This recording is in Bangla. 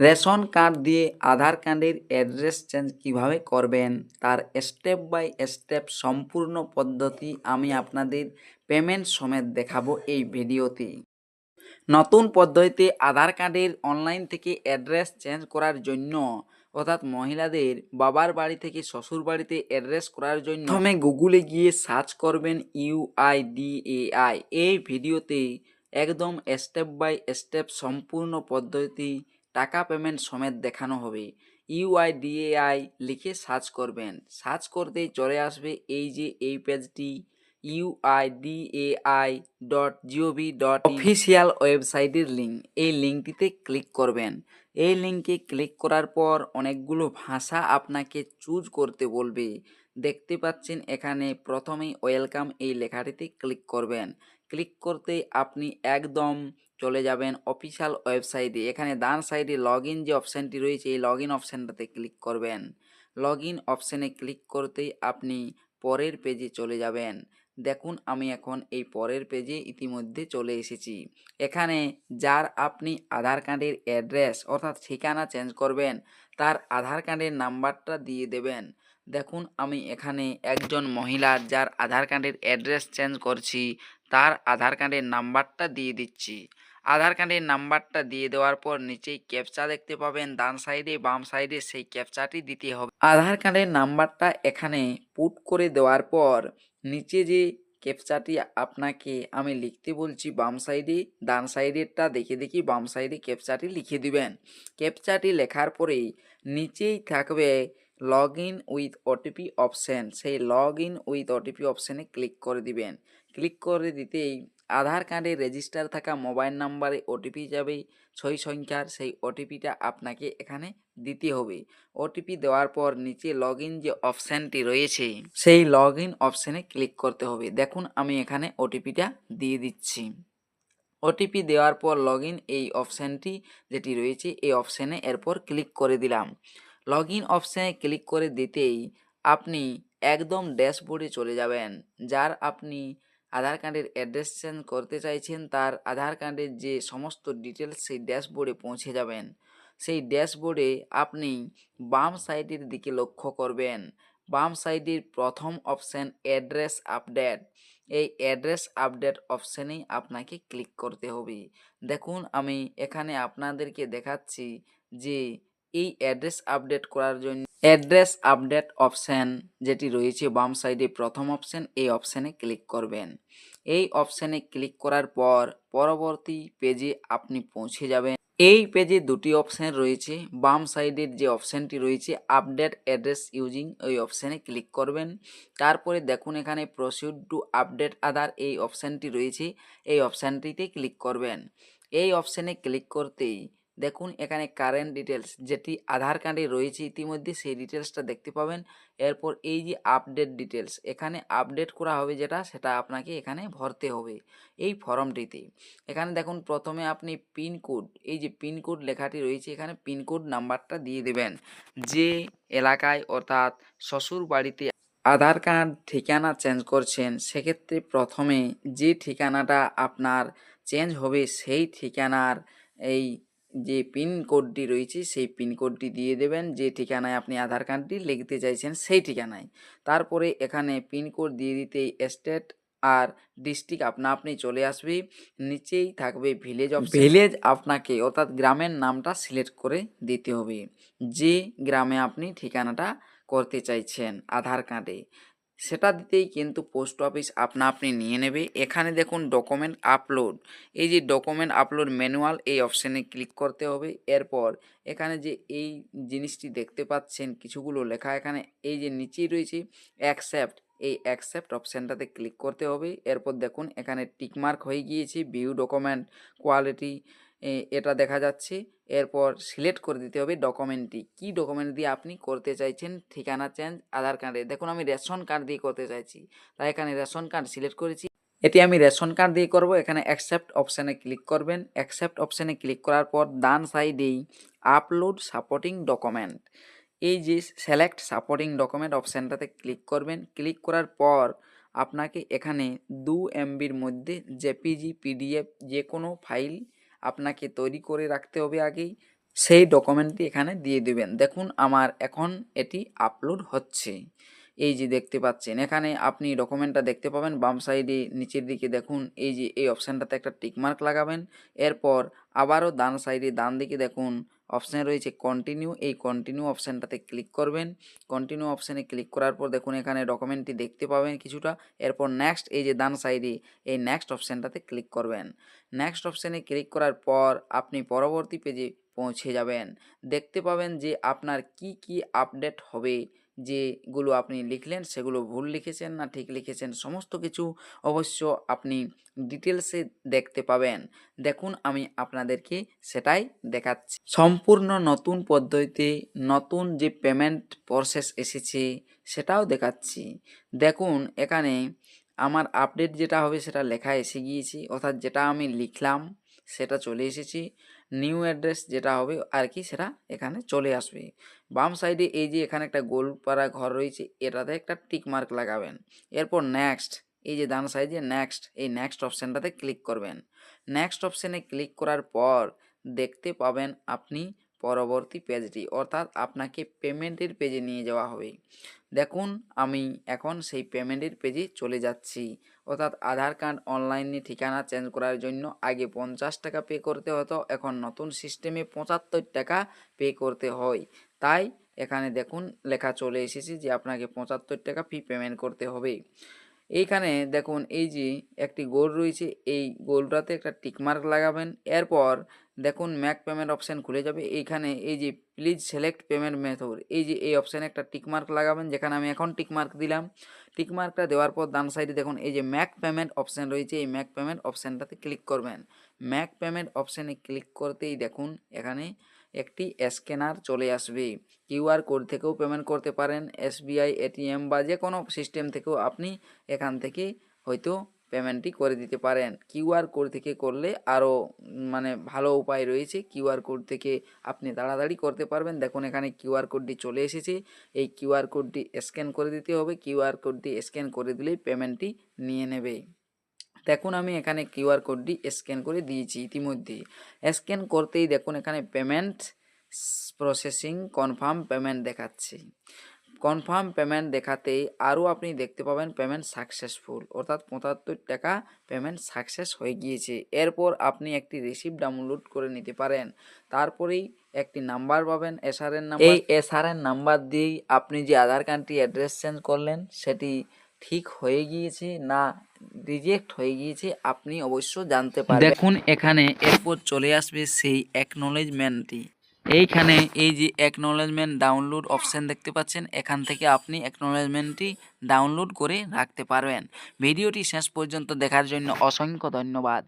রেশন কার্ড দিয়ে আধার কার্ডের অ্যাড্রেস চেঞ্জ কিভাবে করবেন তার স্টেপ বাই স্টেপ সম্পূর্ণ পদ্ধতি আমি আপনাদের পেমেন্ট সমেত দেখাবো এই ভিডিওতে। নতুন পদ্ধতিতে আধার কার্ডের অনলাইন থেকে অ্যাড্রেস চেঞ্জ করার জন্য অর্থাৎ মহিলাদের বাবার বাড়ি থেকে শ্বশুর বাড়িতে অ্যাড্রেস করার জন্য প্রথমে গুগলে গিয়ে সার্চ করবেন UIDAI। এই ভিডিওতে একদম স্টেপ বাই স্টেপ সম্পূর্ণ পদ্ধতি টাকা পেমেন্ট সমেত দেখানো হবে। UIDAI লিখে সার্চ করবেন, সার্চ করতেই চলে আসবে এই পেজটি uidai.gov.in অফিসিয়াল ওয়েবসাইটের লিঙ্ক। এই লিঙ্কটিতে ক্লিক করবেন। এই লিঙ্কে ক্লিক করার পর অনেকগুলো ভাষা আপনাকে চুজ করতে বলবে। দেখতে পাচ্ছেন এখানে প্রথমেই ওয়েলকাম এই লেখাটিতে ক্লিক করবেন। ক্লিক করতেই আপনি একদম চলে যাবেন অফিসিয়াল ওয়েবসাইটে। এখানে ডান সাইডে লগ ইন যে অপশানটি রয়েছে এই লগ ইন অপশানটাতে ক্লিক করবেন। লগ ইন অপশানে ক্লিক করতেই আপনি পরের পেজে চলে যাবেন। দেখুন আমি এখন এই পরের পেজে ইতিমধ্যে চলে এসেছি। এখানে যার আপনি আধার কার্ডের অ্যাড্রেস অর্থাৎ ঠিকানা চেঞ্জ করবেন তার আধার কার্ডের নাম্বারটা দিয়ে দেবেন। দেখুন আমি এখানে একজন মহিলার যার আধার কার্ডের অ্যাড্রেস চেঞ্জ করছি তার আধার কার্ডের নাম্বারটা দিয়ে দিচ্ছি। আধার কার্ডের নাম্বারটা দিয়ে দেওয়ার পর নিচেই ক্যাপচা দেখতে পাবেন ডান সাইডে বাম সাইডে, সেই ক্যাপচাটি দিতে হবে। আধার কার্ডের নাম্বারটা এখানে পুট করে দেওয়ার পর নিচে যে ক্যাপচাটি আপনাকে আমি লিখতে বলছি বাম সাইডে, ডান সাইডেরটা দেখে দেখি বাম সাইডে ক্যাপচাটি লিখে দিবেন। ক্যাপচাটি লেখার পরেই নিচেই থাকবে log in with OTP option, সেই লগ ইন উইথ ওটিপি অপশানে ক্লিক করে দিবেন। ক্লিক করে দিতেই আধার কার্ডে রেজিস্টার থাকা মোবাইল নাম্বারে ওটিপি যাবে 6 সংখ্যার, সেই ওটিপিটা আপনাকে এখানে দিতে হবে। ওটিপি দেওয়ার পর নিচে লগ ইন যে অপশানটি রয়েছে সেই লগ ইন অপশানে ক্লিক করতে হবে। দেখুন আমি এখানে ওটিপিটা দিয়ে দিচ্ছি। ওটিপি দেওয়ার পর লগ ইন এই অপশানটি যেটি রয়েছে এই অপশানে এরপর ক্লিক করে দিলাম। লগ ইন অপশানে ক্লিক করে দিতেই আপনি একদম ড্যাশবোর্ডে চলে যাবেন। যার আপনি আধার কার্ডের অ্যাড্রেস চেঞ্জ করতে চাইছেন তার আধার কার্ডের যে সমস্ত ডিটেলস সেই ড্যাশবোর্ডে পৌঁছে যাবেন। সেই ড্যাশবোর্ডে আপনি বাম সাইডের দিকে লক্ষ্য করবেন। বাম সাইডের প্রথম অপশান অ্যাড্রেস আপডেট, এই অ্যাড্রেস আপডেট অপশানেই আপনাকে ক্লিক করতে হবে। দেখুন আমি এখানে আপনাদেরকে দেখাচ্ছি যে এই অ্যাড্রেস আপডেট করার জন্য অ্যাড্রেস আপডেট অপশান যেটি রয়েছে বাম সাইডে প্রথম অপশান, এই অপশানে ক্লিক করবেন। এই অপশানে ক্লিক করার পর পরবর্তী পেজে আপনি পৌঁছে যাবেন। এই পেজে দুটি অপশান রয়েছে। বাম সাইডের যে অপশানটি রয়েছে আপডেট অ্যাড্রেস ইউজিং, ওই অপশানে ক্লিক করবেন। তারপরে দেখুন এখানে প্রসিড টু আপডেট আধার এই অপশানটি রয়েছে, এই অপশানটিতে ক্লিক করবেন। এই অপশানে ক্লিক করতেই দেখুন এখানে কারেন্ট ডিটেলস যেটি আধার কার্ডে রয়েছে ইতিমধ্যে সেই ডিটেলসটা দেখতে পাবেন। এরপর এই যে আপডেট ডিটেলস এখানে আপডেট করা হবে যেটা সেটা আপনাকে এখানে ভরতে হবে এই ফর্মটিতে। এখানে দেখুন প্রথমে আপনি পিনকোড, এই যে পিনকোড লেখাটি রয়েছে এখানে পিনকোড নাম্বারটা দিয়ে দেবেন। যে এলাকায় অর্থাৎ শ্বশুর বাড়িতে আধার কার্ড ঠিকানা চেঞ্জ করছেন সেক্ষেত্রে প্রথমে যে ঠিকানাটা আপনার চেঞ্জ হবে সেই ঠিকানার এই যে পিনকোডটি রয়েছে সেই পিনকোডটি দিয়ে দেবেন। যে ঠিকানায় আপনি আধার কার্ডটি লিখতে চাইছেন সেই ঠিকানায়। তারপরে এখানে পিনকোড দিয়ে দিতেই স্টেট আর ডিস্ট্রিক্ট আপনি চলে আসবে। নিচেই থাকবে ভিলেজ অপশন, ভিলেজ আপনাকে অর্থাৎ গ্রামের নামটা সিলেক্ট করে দিতে হবে যে গ্রামে আপনি ঠিকানাটা করতে চাইছেন আধার কার্ডে, সেটা দিতেই কিন্তু পোস্ট অফিস আপনি নিয়ে নেবে। এখানে দেখুন ডকুমেন্ট আপলোড, এই যে ডকুমেন্ট আপলোড ম্যানুয়াল এই অপশানে ক্লিক করতে হবে। এরপর এখানে যে এই জিনিসটি দেখতে পাচ্ছেন কিছুগুলো লেখা এখানে এই যে নিচেই রয়েছে অ্যাকসেপ্ট, এই অ্যাকসেপ্ট অপশানটাতে ক্লিক করতে হবে। এরপর দেখুন এখানে টিকমার্ক হয়ে গিয়েছে ভিউ ডকুমেন্ট কোয়ালিটি, এটা দেখা যাচ্ছে। এরপর সিলেক্ট করে দিতে হবে ডকুমেন্টটি, কী ডকুমেন্ট দিয়ে আপনি করতে চাইছেন ঠিকানা চেঞ্জ আধার কার্ডে। দেখুন আমি রেশন কার্ড দিয়ে করতে চাইছি তাই এখানে রেশন কার্ড সিলেক্ট করেছি। এটি আমি রেশন কার্ড দিয়ে করব। এখানে অ্যাকসেপ্ট অপশানে ক্লিক করবেন। অ্যাকসেপ্ট অপশানে ক্লিক করার পর ডান সাইডেই আপলোড সাপোর্টিং ডকুমেন্ট, এই যে সিলেক্ট সাপোর্টিং ডকুমেন্ট অপশানটাতে ক্লিক করবেন। ক্লিক করার পর আপনাকে এখানে 2 MBর মধ্যে জেপিজি পিডিএফ যে কোনো ফাইল আপনাকে তৈরি করে রাখতে হবে আগেই। সেই ডকুমেন্টটি এখানে দিয়ে দিবেন। দেখুন আমার এখন এটি আপলোড হচ্ছে। এই যে দেখতে পাচ্ছেন এখানে আপনি ডকুমেন্টটা দেখতে পাবেন বাম সাইডে নিচের দিকে দেখুন এই যে এই অপশানটাতে একটা টিক মার্ক লাগাবেন। এরপর আবারও ডান সাইডে ডান দিকে দেখুন অপশান রয়েছে কন্টিনিউ, এই কন্টিনিউ অপশানটাতে ক্লিক করবেন। কন্টিনিউ অপশানে ক্লিক করার পর দেখুন এখানে ডকুমেন্টটি দেখতে পাবেন কিছুটা। এরপর নেক্সট এই যে ডান সাইডে এই নেক্সট অপশানটাতে ক্লিক করবেন। নেক্সট অপশানে ক্লিক করার পর আপনি পরবর্তী পেজে পৌঁছে যাবেন। দেখতে পাবেন যে আপনার কি কি আপডেট হবে, যেগুলো আপনি লিখলেন সেগুলো ভুল লিখেছেন না ঠিক লিখেছেন সমস্ত কিছু অবশ্য আপনি ডিটেলসে দেখতে পাবেন। দেখুন আমি আপনাদেরকে সেটাই দেখাচ্ছি। সম্পূর্ণ নতুন পদ্ধতিতে নতুন যে পেমেন্ট প্রসেস এসেছে সেটাও দেখাচ্ছি। দেখুন এখানে আমার আপডেট যেটা হবে সেটা লেখা এসে গিয়েছে, অর্থাৎ যেটা আমি লিখলাম সেটা চলে এসেছে। নিউ অ্যাড্রেস যেটা হবে আর কি সেটা এখানে চলে আসবে। বাম সাইডে এই যে এখানে একটা গোল পাড়া ঘর রয়েছে এটাতে একটা টিক মার্ক লাগাবেন। এরপর নেক্সট এই যে ডান সাইডে নেক্সট এই নেক্সট অপশানটাতে ক্লিক করবেন। নেক্সট অপশানে ক্লিক করার পর দেখতে পাবেন আপনি পরবর্তী পেজটি, অর্থাৎ আপনাকে পেমেন্টের পেজে নিয়ে যাওয়া হবে। দেখুন আমি এখন সেই পেমেন্টের পেজে চলে যাচ্ছি। অর্থাৎ আধার কার্ড অনলাইনে ঠিকানা চেঞ্জ করার জন্য আগে 50 টাকা পে করতে হতো, এখন নতুন সিস্টেমে 75 টাকা পে করতে হয়। তাই এখানে দেখুন লেখা চলে এসেছে যে আপনাকে 75 টাকা ফি পেমেন্ট করতে হবে। এইখানে দেখুন এই যে একটি গোল রয়েছে এই গোলটাতে একটা টিকমার্ক লাগাবেন। এরপর দেখুন ম্যাক পেমেন্ট অপশান খুলে যাবে। এইখানে এই যে প্লিজ সিলেক্ট পেমেন্ট মেথড এই যে এই অপশানে একটা টিকমার্ক লাগাবেন, যেখানে আমি এখন টিকমার্ক দিলাম। টিকমার্কটা দেওয়ার পর ডান সাইডে দেখুন এই যে ম্যাক পেমেন্ট অপশান রয়েছে, এই ম্যাক পেমেন্ট অপশানটাতে ক্লিক করবেন। ম্যাক পেমেন্ট অপশানে ক্লিক করতেই দেখুন এখানে একটি স্ক্যানার চলে আসবে। কিউআর কোড থেকেও পেমেন্ট করতে পারেন, এসবিআই এটিএম বা যে কোনো সিস্টেম থেকেও আপনি এখান থেকে হয়তো পেমেন্টটি করে দিতে পারেন। কিউআর কোড থেকে করলে আরও ভালো উপায় রয়েছে। কিউআর কোড থেকে আপনি তাড়াতাড়ি করতে পারবেন। দেখুন এখানে কিউআর কোডটি চলে এসেছে, এই কিউআর কোডটি স্ক্যান করে দিতে হবে। কিউআর কোডটি স্ক্যান করে দিলেই পেমেন্টটি নিয়ে নেবে। দেখুন আমি এখানে কিউআর কোডটি স্ক্যান করে দিয়েছি ইতিমধ্যে। স্ক্যান করতেই দেখুন এখানে পেমেন্ট প্রসেসিং কনফার্ম পেমেন্ট দেখাচ্ছে। কনফার্ম পেমেন্ট দেখাতেই আরও আপনি দেখতে পাবেন পেমেন্ট সাকসেসফুল, অর্থাৎ 75 টাকা পেমেন্ট সাকসেস হয়ে গিয়েছে। এরপর আপনি একটি রিসিপ্ট ডাউনলোড করে নিতে পারেন। তারপরেই একটি নাম্বার পাবেন এসআরএন নাম্বার। এই এসআরএন নাম্বার দিয়েই আপনি যে আধার কার্ডটি অ্যাড্রেস চেঞ্জ করলেন সেটি ঠিক হয়ে গিয়েছে না রিজেক্ট হয়ে গিয়েছে আপনি অবশ্য জানতে পারবেন। দেখুন এখানে এরপর চলে আসবে সেই অ্যাকনোলেজমেন্টটি। এইখানে এই যে অ্যাকনোলেজমেন্ট ডাউনলোড অপশান দেখতে পাচ্ছেন, এখান থেকে আপনি অ্যাকনোলেজমেন্টটি ডাউনলোড করে রাখতে পারবেন। ভিডিওটি শেষ পর্যন্ত দেখার জন্য অসংখ্য ধন্যবাদ।